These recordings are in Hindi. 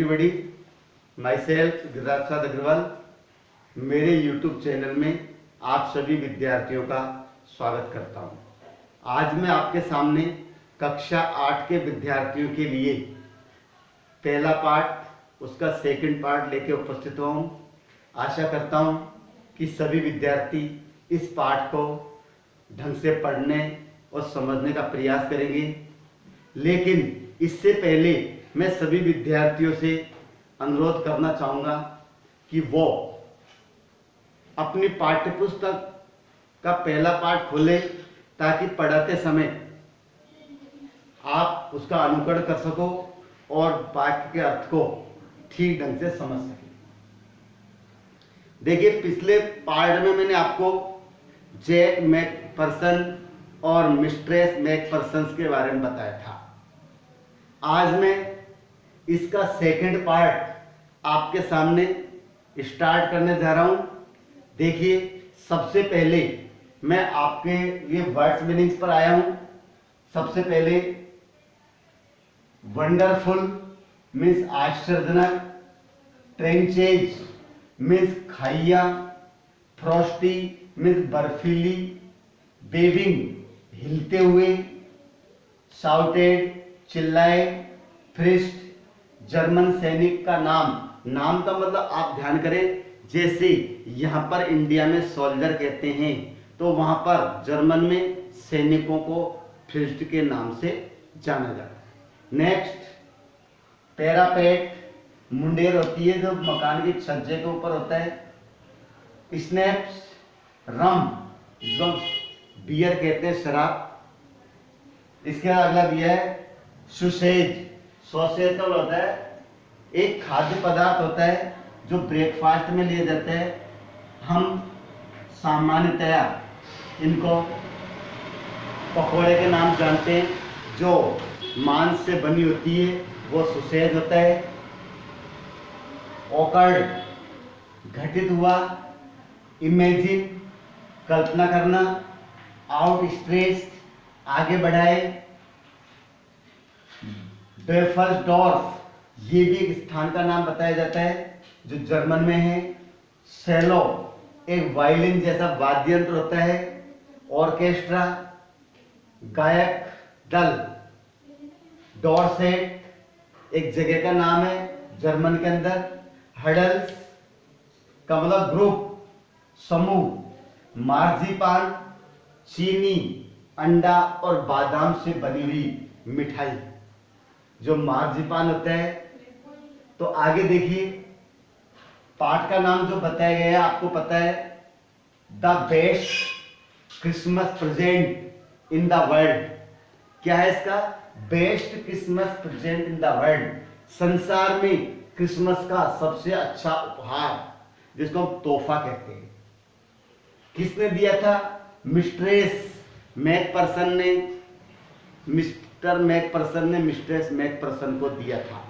everybody. Myself गिरिराज प्रसाद अग्रवाल. मेरे YouTube चैनल में आप सभी विद्यार्थियों का स्वागत करता हूं. आज मैं आपके सामने कक्षा 8 के विद्यार्थियों के लिए पहला पार्ट उसका सेकंड पार्ट लेके उपस्थित हुआ हूं. आशा करता हूं कि सभी विद्यार्थी इस पाठ को ढंग से पढ़ने और समझने का प्रयास करेंगे. लेकिन इससे पहले मैं सभी विद्यार्थियों से अनुरोध करना चाहूँगा कि वो अपनी पाठ्यपुस्तक का पहला पाठ खोलें ताकि पढ़ाते समय आप उसका अनुकरण कर सको और वाक्य के अर्थ को ठीक ढंग से समझ सकें. देखिए, पिछले पार्ट में मैंने आपको जैक मैकफर्सन और मिस्ट्रेस मैकफर्सन के बारे में बताया था. आज मैं इसका सेकंड पार्ट आपके सामने स्टार्ट करने जा रहा हूं. देखिए, सबसे पहले मैं आपके लिए वर्ड्स मीनिंग्स पर आया हूं. सबसे पहले वंडरफुल मीन्स आश्चर्यजनक, ट्रेंचेज मीन्स खाइया, फ्रॉस्टी मीन्स बर्फीली, वेविंग हिलते हुए, शाउटेड चिल्लाए, फ्रिस्ट जर्मन सैनिक का नाम. नाम का मतलब आप ध्यान करें, जैसे यहाँ पर इंडिया में सोल्जर कहते हैं तो वहां पर जर्मन में सैनिकों को फ्रिस्ट के नाम से जाना जाता है. नेक्स्ट, पैरापेट मुंडेर होती है जो मकान की छज्जे के ऊपर होता है. स्नैप्स रम जो बियर कहते हैं शराब. इसके अगला दिया है सॉसेज. सॉसेज तो होता है एक खाद्य पदार्थ होता है जो ब्रेकफास्ट में लिए जाते हैं. हम सामान्यतया इनको पकोड़े के नाम जानते हैं. जो मांस से बनी होती है वो सॉसेज होता है. ऑकर्ड घटित हुआ, इमेजिन कल्पना करना, आउटस्ट्रेच्ड आगे बढ़ाए, बेफर्सडॉर्फ ये भी एक स्थान का नाम बताया जाता है जो जर्मन में है. सेलो एक वायलिन जैसा वाद्य यंत्र होता है. ऑर्केस्ट्रा गायक दल. डॉर्सेट एक जगह का नाम है जर्मन के अंदर. हडल्स का मतलब ग्रुप, समूह. मार्जिपान चीनी, अंडा और बादाम से बनी हुई मिठाई जो मार्जिपान होता है. तो आगे देखिए, पाठ का नाम जो बताया गया है आपको पता है, the best Christmas present in the world. क्या है इसका? Best Christmas present in the world. संसार में क्रिसमस का सबसे अच्छा उपहार जिसको हम तोहफा कहते हैं. किसने दिया था? मिस्ट्रेस मैकफर्सन ने. मिस्टर मैकफर्सन ने मिस्ट्रेस मैकफर्सन को दिया था.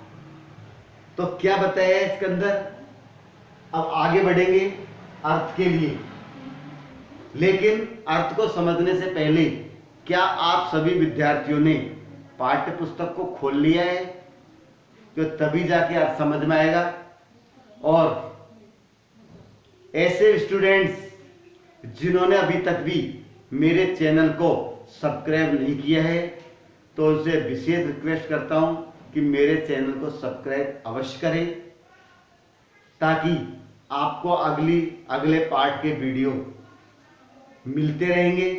तो क्या बताया है इसके अंदर? अब आगे बढ़ेंगे अर्थ के लिए. लेकिन अर्थ को समझने से पहले क्या आप सभी विद्यार्थियों ने पाठ्य पुस्तक को खोल लिया है? तो तभी जाके अर्थ समझ में आएगा. और ऐसे स्टूडेंट्स जिन्होंने अभी तक भी मेरे चैनल को सब्सक्राइब नहीं किया है तो उनसे विशेष रिक्वेस्ट करता हूं कि मेरे चैनल को सब्सक्राइब अवश्य करें ताकि आपको अगले पार्ट के वीडियो मिलते रहेंगे.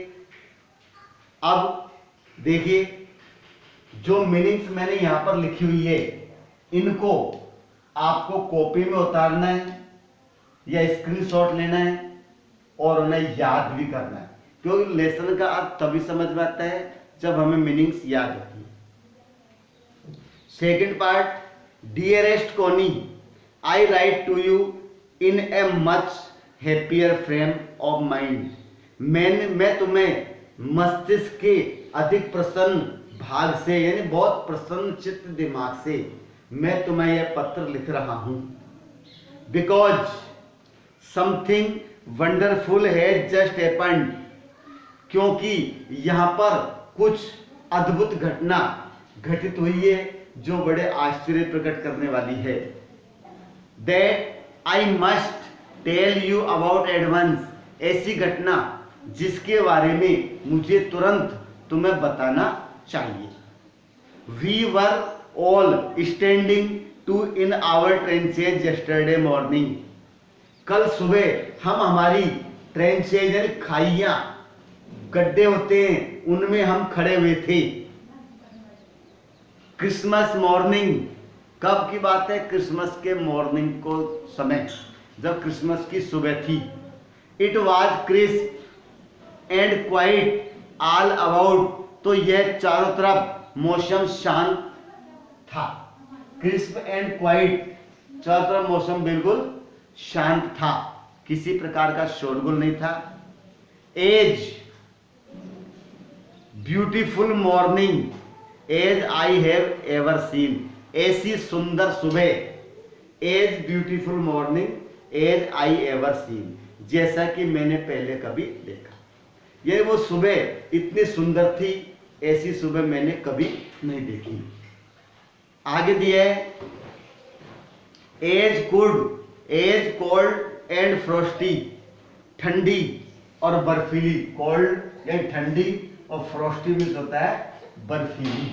अब देखिए, जो मीनिंग्स मैंने यहां पर लिखी हुई है इनको आपको कॉपी में उतारना है या स्क्रीनशॉट लेना है और उन्हें याद भी करना है, क्योंकि लेसन का अर्थ तभी समझ में आता है जब हमें मीनिंग्स याद होती है. Second part, dearest Connie, I write to you in a much happier frame of mind. मैं तुम्हें मस्तिष्क के अधिक प्रसन्न भाग से यानी बहुत प्रसन्न चित्त दिमाग से मैं तुम्हें यह पत्र लिख रहा हूं. Because something wonderful has just happened. क्योंकि यहां पर कुछ अद्भुत घटना घटित हुई है जो बड़े आश्चर्य प्रकट करने वाली है। That I must tell you about advance, ऐसी घटना जिसके बारे में मुझे तुरंत तुम्हें बताना चाहिए। We were all standing to in our trenches yesterday morning, कल सुबह हम हमारी ट्रेंचेज यानी खाइयां, गड्ढे होते हैं, उनमें हम खड़े हुए थे। क्रिसमस मॉर्निंग, कब की बात है? क्रिसमस के मॉर्निंग को समय, जब क्रिसमस की सुबह थी। It was crisp and quite all about, तो यह चारों तरफ मौसम शांत था। क्रिस्प एंड क्वाइट, चारों तरफ मौसम बिल्कुल शांत था, किसी प्रकार का शोरगुल नहीं था। As beautiful morning as I have ever seen, ऐसी सुंदर सुबह। As beautiful morning as I ever seen, जैसा कि मैंने पहले कभी देखा। ये वो सुबह इतनी सुंदर थी, ऐसी सुबह मैंने कभी नहीं देखी। आगे दिया है as good as cold and frosty, ठंडी और बर्फीली। कोल्ड यानी ठंडी और फ्रोस्टी भी होता है बर्फीली।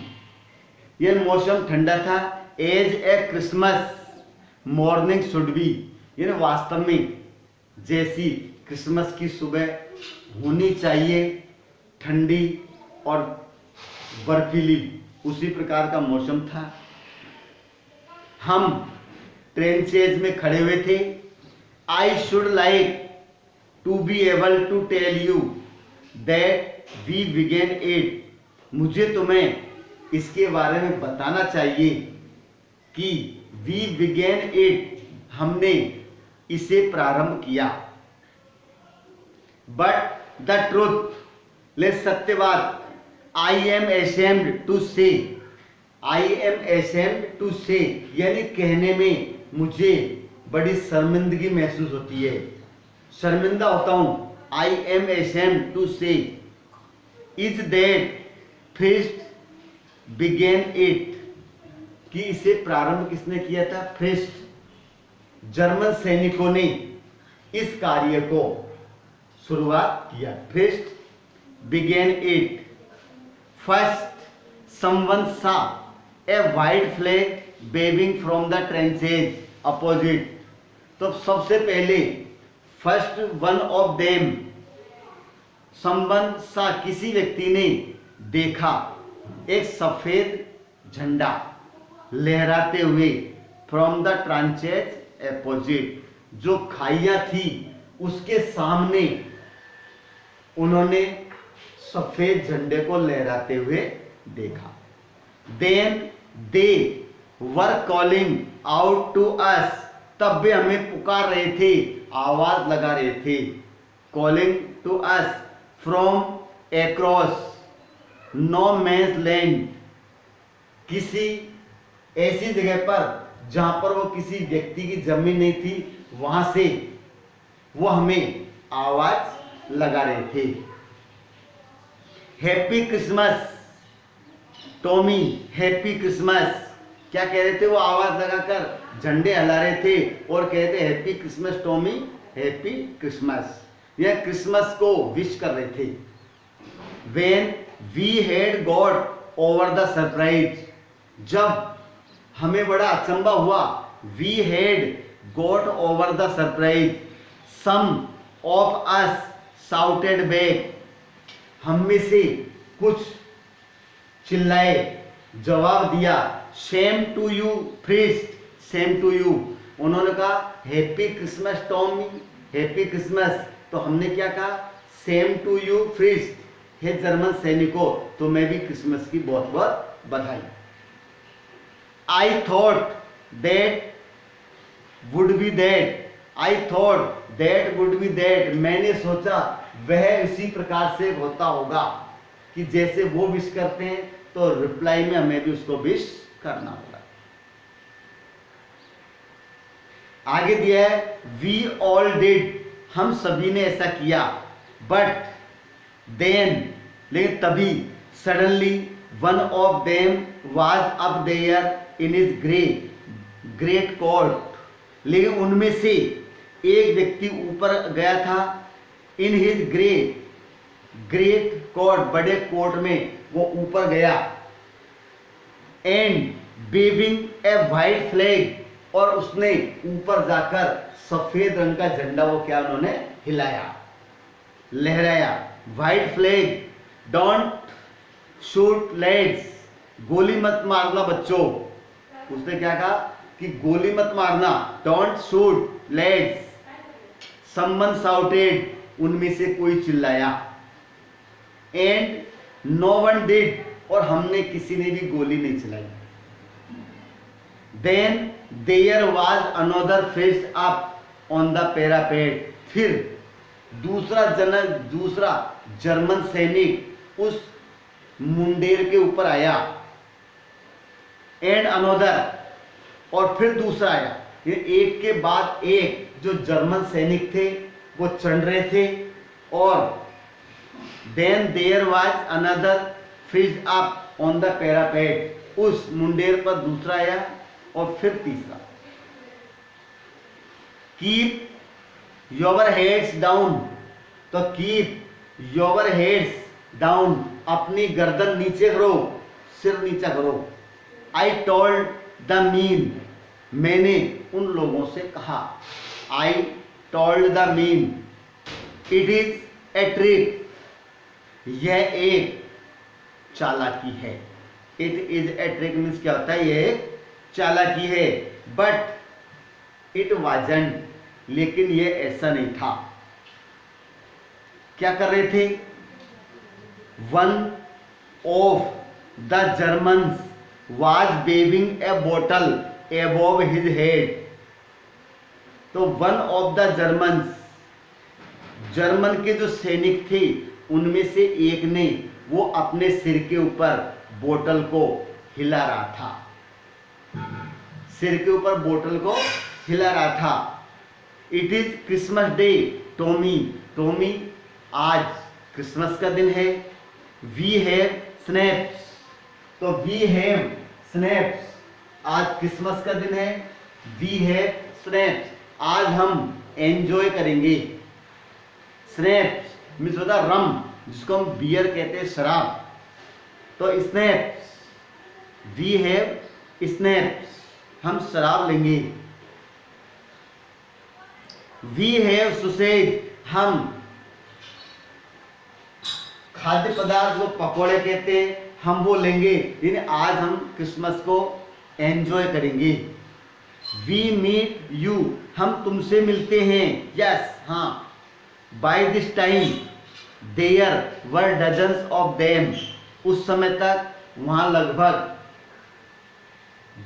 यह मौसम ठंडा था। As a Christmas morning should be, यानी वास्तव में जैसी क्रिसमस की सुबह होनी चाहिए, ठंडी और बर्फीली, उसी प्रकार का मौसम था। हम ट्रेंचेज में खड़े हुए थे। I should like to be able to tell you that we began it, मुझे तुम्हें इसके बारे में बताना चाहिए कि वी बिगेन इट, हमने इसे प्रारंभ किया। बट द ट्रूथ, ले सत्य बात, आई एम एशेम्ड टू से, आई एम एशेम्ड टू से, यानी कहने में मुझे बड़ी शर्मिंदगी महसूस होती है, शर्मिंदा होता हूं। I am ashamed to say is that first begin it, कि इसे प्रारंभ किसने किया था? फर्स्ट, जर्मन सैनिकों ने इस कार्य को शुरुआत किया। First begin it. First someone saw a white flag waving from the trenches opposite, तो सबसे पहले first one of them, someone saw, किसी व्यक्ति ने देखा एक सफेद झंडा लहराते हुए फ्रॉम द ट्रेंचेज अपोजिट, जो खाइयां थी उसके सामने उन्होंने सफेद झंडे को लहराते हुए देखा। Then they were calling out to us, तब वे हमें पुकार रहे थे, आवाज लगा रहे थे। Calling to us from across no man's land, किसी ऐसी जगह पर जहां पर वो किसी व्यक्ति की जमीन नहीं थी, वहां से वो हमें आवाज लगा रहे थे। Happy Christmas Tommy, happy Christmas, क्या कह रहे थे? वो आवाज लगाकर झंडे हिला रहे थे और कहते happy Christmas Tommy, happy Christmas, यह क्रिसमस को विश कर रहे थे। When we had got over the surprise, जब हमें बड़ा अचंभा हुआ, we had got over the surprise, some of us shouted back, हम में से कुछ चिल्लाए, जवाब दिया, same to you Fritz, same to you, उन्होंने कहा happy Christmas Tommy, happy Christmas, तो हमने क्या कहा? Same to you Fritz, hey German सैनिकों, तुम्हें भी क्रिसमस की बहुत बहुत बधाई। I thought that would be that, I thought that would be that, मैंने सोचा वह इसी प्रकार से होता होगा कि जैसे वो विश करते हैं तो रिप्लाई में हमें भी उसको विश करना होगा। आगे दिया है वी ऑल डिड, हम सभी ने ऐसा किया। बट देन, लेकिन तभी, suddenly one of them was up there in his great coat, लेकिन उनमें से एक व्यक्ति ऊपर गया था, इन हिज ग्रेट कोर्ट, बड़े कोर्ट में वो ऊपर गया, and waving a white flag, और उसने ऊपर जाकर सफेद रंग का झंडा वो क्या उन्होंने हिलाया, लहराया। White flag, don't shoot leads, गोली मत मारना बच्चों। उसने क्या कहा कि गोली मत मारना, don't shoot leads. Someone shouted, उनमें से कोई चिल्लाया, एंड नो वन डिड, और हमने किसी ने भी गोली नहीं चलाई। Then there was another faced up on the parapet, फिर दूसरा जर्मन सैनिक उस मुंडेर के ऊपर आया, एंड अनदर, और फिर दूसरा आया। ये एक के बाद एक जो जर्मन सैनिक थे वो चढ़ रहे थे, और then there was another faced up on the parapet, उस मुंडेर पर दूसरा आया, और फिर तीसरा। कीप योर हेड्स डाउन, तो कीप योर हेड्स डाउन, अपनी गर्दन नीचे करो, सिर नीचा करो। आई टोल्ड द मीन, मैंने उन लोगों से कहा। I told the mean, it is a trick, यह एक चालाकी है। It is a trick means क्या होता है, यह एक चालाकी है। बट इट वाजंट, लेकिन यह ऐसा नहीं था। क्या कर रहे थे? One of the Germans was waving a bottle above his head, तो one of the Germans, German के जो सैनिक थे उनमें से एक ने वो अपने सिर के ऊपर बोतल को हिला रहा था, सिर के ऊपर बोतल को हिला रहा था। It is Christmas day Tommy, Tommy आज क्रिसमस का दिन है। वी हैव स्नैप्स, तो वी हैव स्नैप्स, आज क्रिसमस का दिन है। वी हैव स्नैप्स, आज हम एंजॉय करेंगे। स्नैप्स मीन्स होता है रम, जिसको हम बियर कहते हैं, शराब। तो स्नैप्स, वी हैव स्नैप्स, हम शराब लेंगे। वी हैव सुसेज, हम खाद्य पदार्थ को पकौड़े कहते हैं, हम वो लेंगे, यानी आज हम क्रिसमस को एंजॉय करेंगे। वी मीट यू, हम तुमसे मिलते हैं। यस, हाँ। By this time there were dozens of them, उस समय तक वहां लगभग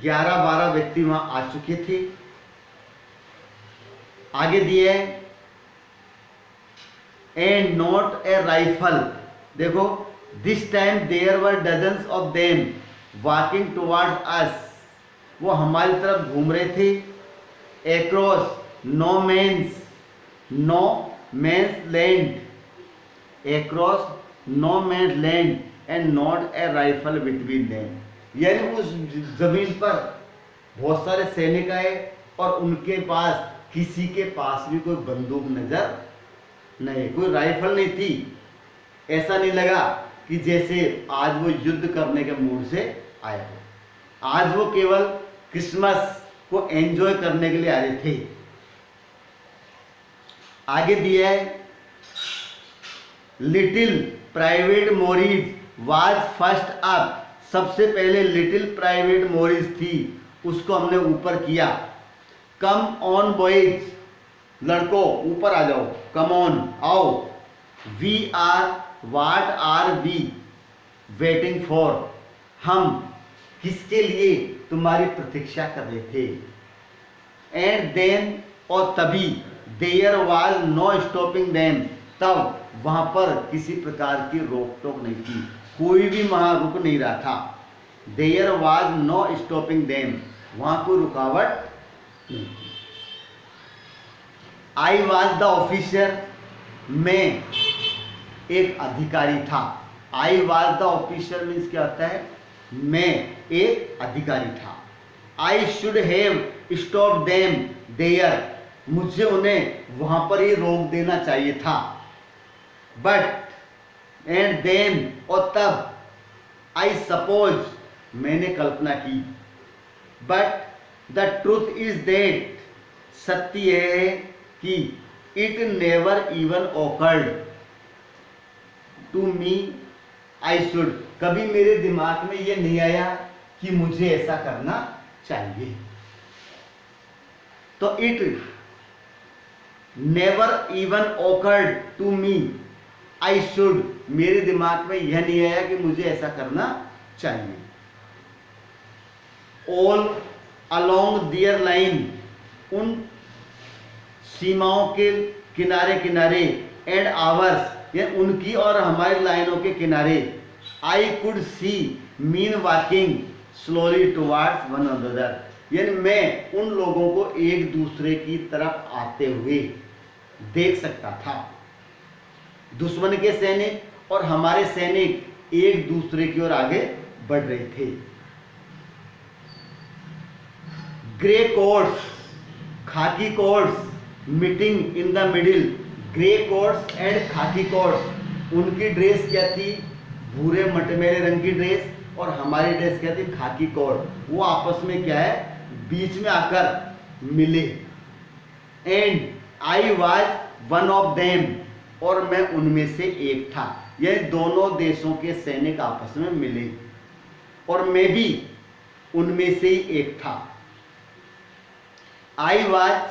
11-12 व्यक्ति वहां आ चुके थे। आगे दिए एंड नॉट ए राइफल, देखो this time there were dozens of them walking towards us, वो हमारी तरफ घूम रहे थे। Across no man's land, across no man's land and not a rifle between them, यानी उस जमीन पर बहुत सारे सैनिक आए और उनके पास किसी के पास भी कोई बंदूक नजर नहीं, कोई राइफल नहीं थी। ऐसा नहीं लगा कि जैसे आज वो युद्ध करने के मूड से आए हो, आज वो केवल क्रिसमस को एंजॉय करने के लिए आ रहे थे। आगे दिया है little private Morris was first up, सबसे पहले लिटिल प्राइवेट मोरिज थी, उसको हमने ऊपर किया। कम ऑन बॉयज, लड़कों ऊपर आ जाओ, कम ऑन आओ। We are what are we waiting for, हम किसके लिए तुम्हारी प्रतीक्षा कर रहे थे। एंड देन, और तभी, there was no stopping them, तब वहां पर किसी प्रकार की रोक टोक नहीं थी, कोई भी वहां रुक नहीं रहा था। There was no stopping them, वहां कोई रुकावट नहीं थी। आई वाज द ऑफिसर, मैं एक अधिकारी था। I was the officer means क्या होता है, मैं एक अधिकारी था। I should have stop them there, मुझे उन्हें वहां पर ही रोक देना चाहिए था। बट एंड देन, और तब, आई सपोज, मैंने कल्पना की। But the truth is that, सत्य यह है कि it never even occurred to me I should, कभी मेरे दिमाग में यह नहीं आया कि मुझे ऐसा करना चाहिए। तो it never even occurred to me I should, मेरे दिमाग में यह नहीं आया कि मुझे ऐसा करना चाहिए। ऑल अलोंग दियर लाइन, उन सीमाओं के किनारे किनारे, एंड आवर्स, या उनकी और हमारी लाइनों के किनारे, I could see mean walking slowly towards one another, यानी मैं उन लोगों को एक दूसरे की तरफ आते हुए देख सकता था। दुश्मन के सैनिक और हमारे सैनिक एक दूसरे की ओर आगे बढ़ रहे थे। ग्रे कोट्स, खाकी quotes, meeting in the middle, grey quotes and खाकी कोट्स, उनकी ड्रेस क्या थी, भूरे मटमैले रंग की ड्रेस, और हमारी ड्रेस क्या थी, खाकी कोट। वो आपस में क्या है, बीच में आकर मिले। And I was one of them, और मैं उनमें से एक था। ये दोनों देशों के सैनिक आपस में मिले और मैं भी उनमें से ही एक था। I was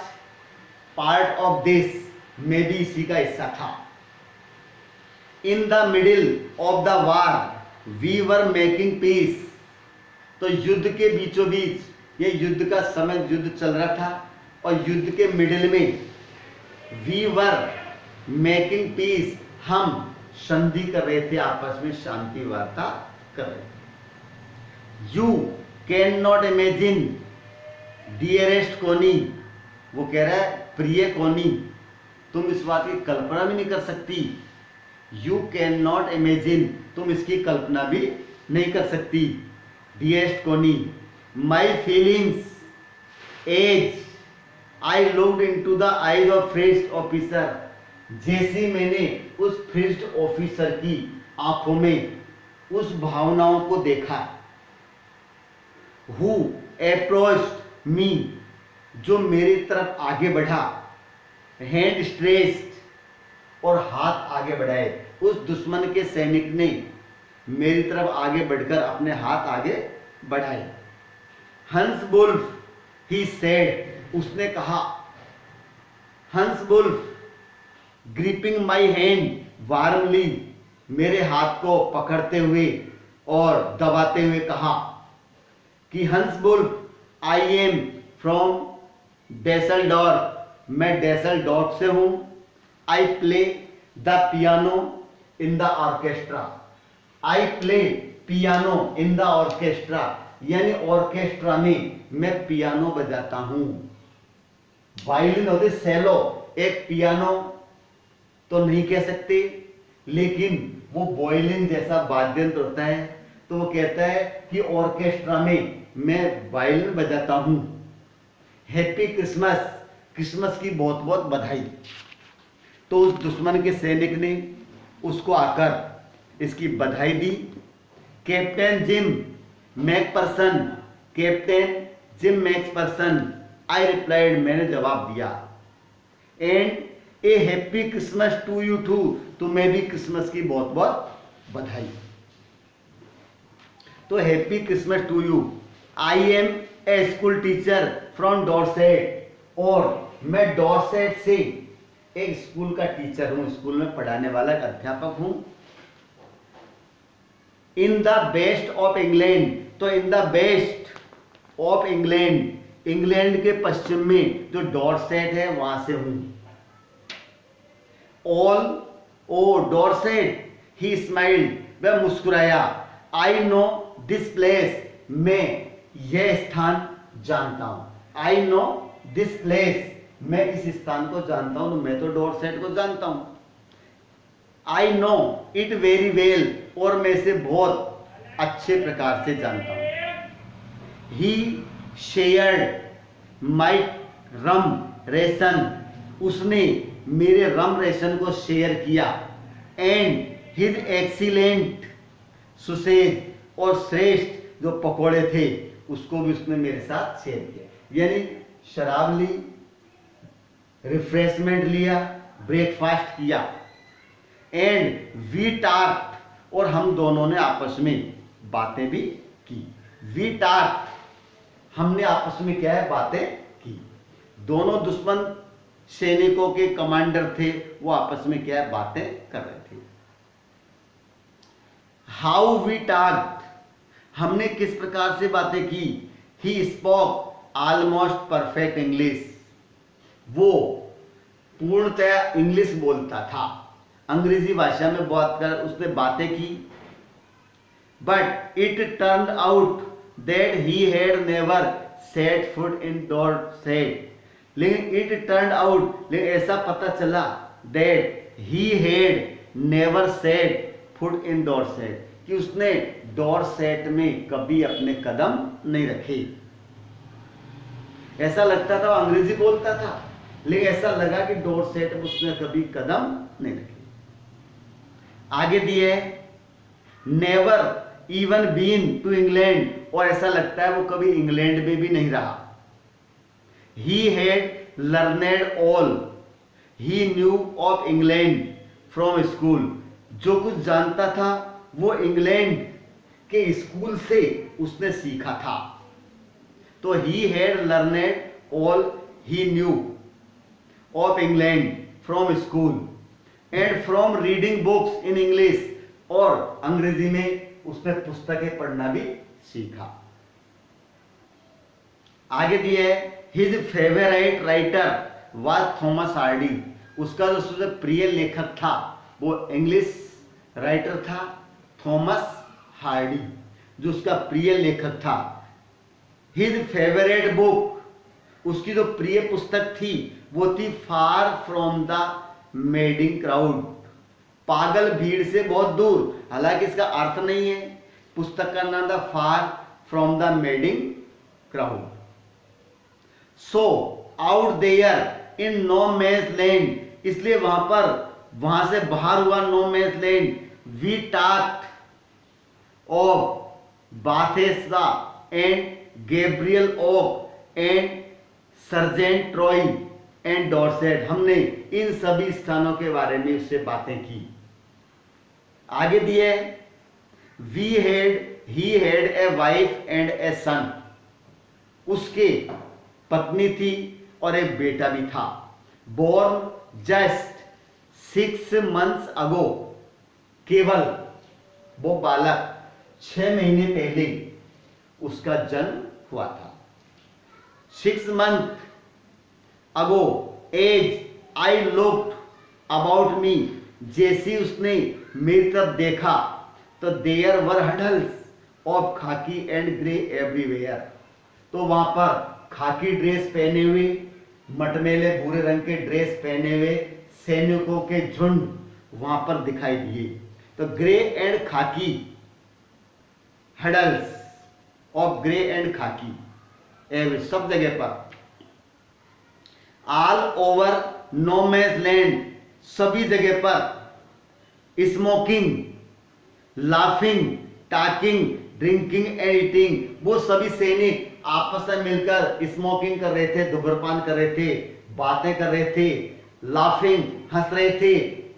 part of this, मैं भी इसी का हिस्सा था। In the middle of the war we were making peace, तो युद्ध के बीचों बीच, ये युद्ध का समय, युद्ध चल रहा था और युद्ध के मिडिल में वी वर मेकिंग पीस, हम संधि कर रहे थे, आपस में शांति वार्ता कर रहे थे। You can not imagine dearest कोनी, वो कह रहा है प्रिय कोनी, तुम इस बात की कल्पना भी नहीं कर सकती। यू कैन नॉट इमेजिन, तुम इसकी कल्पना भी नहीं कर सकती। Dearest Connie, my feelings as I looked into the eyes of first officer, जैसे मैंने उस फर्स्ट ऑफिसर की आंखों में उस भावनाओं को देखा। हु अप्रोच्ड मी, जो मेरी तरफ आगे बढ़ा। हैंड स्ट्रेच्ड, और हाथ आगे बढ़ाए। उस दुश्मन के सैनिक ने मेरी तरफ आगे बढ़कर अपने हाथ आगे बढ़ाए। हंस वुल्फ, ही सेड, उसने कहा। Hans Wolf gripping my hand warmly, मेरे हाथ को पकड़ते हुए और दबाते हुए कहा कि हंस वुल्फ आई एम फ्रॉम डेसलडॉर्फ, मैं डेसलडॉर्फ से हूं। I play the piano in the orchestra, I play piano in the orchestra, यानी ऑर्केस्ट्रा में मैं पियानो बजाता हूं। वायलिन होते सेलो, एक पियानो तो नहीं कह सकते, लेकिन वो वायलिन जैसा वाद्य यंत्र होता है, तो वो कहता है कि ऑर्केस्ट्रा में मैं वायलिन बजाता हूं। हैप्पी क्रिसमस, क्रिसमस की बहुत बहुत बधाई। तो उस दुश्मन के सैनिक ने उसको आकर इसकी बधाई दी। Captain Jim Macpherson, captain Jim Macpherson, I replied, मैंने जवाब दिया। And a happy Christmas to you too, तुम्हें भी क्रिसमस की बहुत बहुत बधाई। तो happy Christmas to you. I am a school teacher from Dorset, और मैं डॉर्सेट से एक स्कूल का टीचर हूं, स्कूल में पढ़ाने वाला एक अध्यापक हूं। In the west of England, तो in the west of England, England के पश्चिम में जो डॉर्सेट है वहां से हूं। All oh Dorset, he smiled, वह मुस्कुराया। आई नो दिस प्लेस, मैं यह स्थान जानता हूं। आई नो दिस प्लेस, मैं इस स्थान को जानता हूं, मैं तो डॉर्सेट को जानता हूं। I know it very well, और मैं इसे बहुत अच्छे प्रकार से जानता हूँ। ही शेयर्ड माई रम रेशन, उसने मेरे रम रेशन को शेयर किया। एंड हिज एक्सीलेंट सुसेज, और श्रेष्ठ जो पकोड़े थे उसको भी उसने मेरे साथ शेयर किया। यानी शराब ली, रिफ्रेशमेंट लिया, ब्रेकफास्ट किया। एंड वी टॉक्ड, और हम दोनों ने आपस में बातें भी की। वी टॉक्ड, हमने आपस में क्या है, बातें की। दोनों दुश्मन सैनिकों के कमांडर थे, वो आपस में क्या है, बातें कर रहे थे। हाउ वी टॉक्ड, हमने किस प्रकार से बातें की। He spoke almost perfect English, वो पूर्णतया इंग्लिश बोलता था, अंग्रेजी भाषा में बात कर उसने बातें की। But it turned out that he had never set foot in Dorset, लेकिन इट टर्न्ड आउट, लेकिन ऐसा पता चला that he had never set foot in Dorset, कि उसने डॉरसेट में कभी अपने कदम नहीं रखे। ऐसा लगता था वो अंग्रेजी बोलता था, लेकिन ऐसा लगा कि डॉरसेट में उसने कभी कदम नहीं रखे। आगे दिए never even been to England, और ऐसा लगता है वो कभी इंग्लैंड में भी नहीं रहा। He had learned all he new of England from school, जो कुछ जानता था वो इंग्लैंड के स्कूल से उसने सीखा था। तो he had learned all he new of England from school and from reading books in English, और अंग्रेजी में उसने पुस्तकें पढ़ना भी सीखा। आगे दिए his favourite writer was Thomas Hardy, उसका जो सबसे प्रिय लेखक था वो इंग्लिश राइटर था थॉमस हार्डी, जो उसका प्रिय लेखक था। हिज फेवरेट बुक, उसकी जो प्रिय पुस्तक थी वो थी फार फ्रॉम द मेडिंग क्राउड, पागल भीड़ से बहुत दूर। हालांकि इसका अर्थ नहीं है, पुस्तक का नाम था far from the madding crowd. So out there in no man's land, इसलिए वहां से बाहर हुआ no man's land. We talked of Bathsheba and Gabriel Oak and sergeant Troy and Dorset, हमने इन सभी स्थानों के बारे में उससे बातें की। आगे दिए he had a wife and a son, उसके पत्नी थी और एक बेटा भी था। बोर्न जस्ट 6 months अगो, केवल वो बालक 6 महीने पहले उसका जन्म हुआ था। 6 months ago as I looked about me, जैसी उसने मेरी तरफ देखा तो there were huddles of khaki and grey everywhere, तो वहां पर खाकी ड्रेस पहने हुए, मटमेले भूरे रंग के ड्रेस पहने हुए सैनिकों के झुंड वहां पर दिखाई दिए। तो grey and khaki, huddles of grey and khaki, सब जगह पर। All over no man's land, सभी जगह पर। Smoking, laughing, talking, drinking and eating, वो सभी सैनिक आपस में मिलकर स्मोकिंग कर रहे थे, धूम्रपान कर रहे थे, बातें कर रहे थे, लाफिंग हंस रहे थे,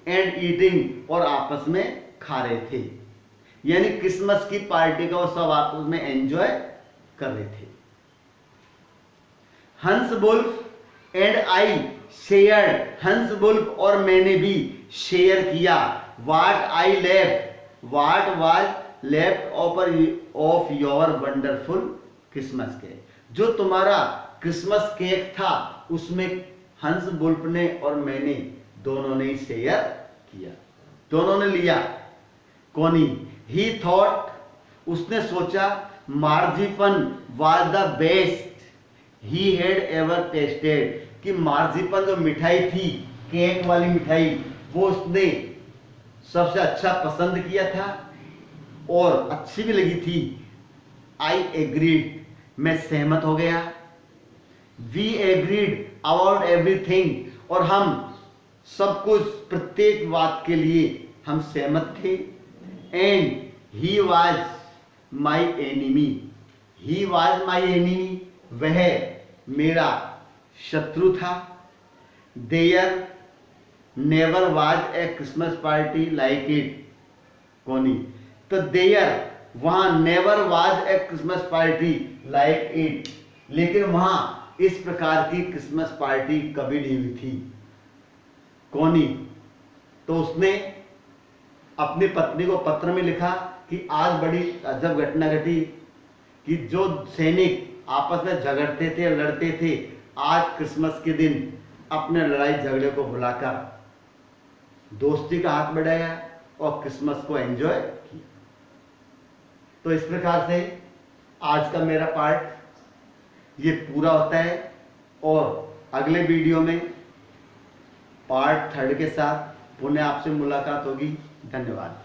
एंड ईटिंग और आपस में खा रहे थे। यानी क्रिसमस की पार्टी का वो सब आपस में एंजॉय कर रहे थे। हंस वुल्फ एंड आई शेयर्ड, हंस वुल्फ और मैंने भी शेयर किया। What I left, what was left of your wonderful Christmas cake, जो तुम्हारा क्रिसमस केक था उसमें हंस वुल्फ ने और मैंने दोनों ने शेयर किया, दोनों ने लिया। कोनी ही थॉट, उसने सोचा, marzipan was the best he had ever tasted, कि मार्जिपन जो मिठाई थी, केक वाली मिठाई, वो उसने सबसे अच्छा पसंद किया था। और अच्छी भी लगी थी। आई एग्रीड, मैं सहमत हो गया। वी एग्रीड अबाउट एवरीथिंग, और हम सब कुछ, प्रत्येक बात के लिए हम सहमत थे। And he was my enemy, he was my enemy, वह मेरा शत्रु था। There never was a Christmas party like it, Connie, तो देयर, वहां never was a Christmas party like it, लेकिन वहां इस प्रकार की क्रिसमस पार्टी कभी नहीं हुई थी। कोनी, तो उसने अपनी पत्नी को पत्र में लिखा कि आज बड़ी अजब घटना घटी कि जो सैनिक आपस में झगड़ते थे, लड़ते थे, आज क्रिसमस के दिन अपने लड़ाई झगड़े को भुलाकर दोस्ती का हाथ बढ़ाया और क्रिसमस को एंजॉय किया। तो इस प्रकार से आज का मेरा पार्ट ये पूरा होता है, और अगले वीडियो में पार्ट 3 के साथ पुनः आपसे मुलाकात होगी। धन्यवाद।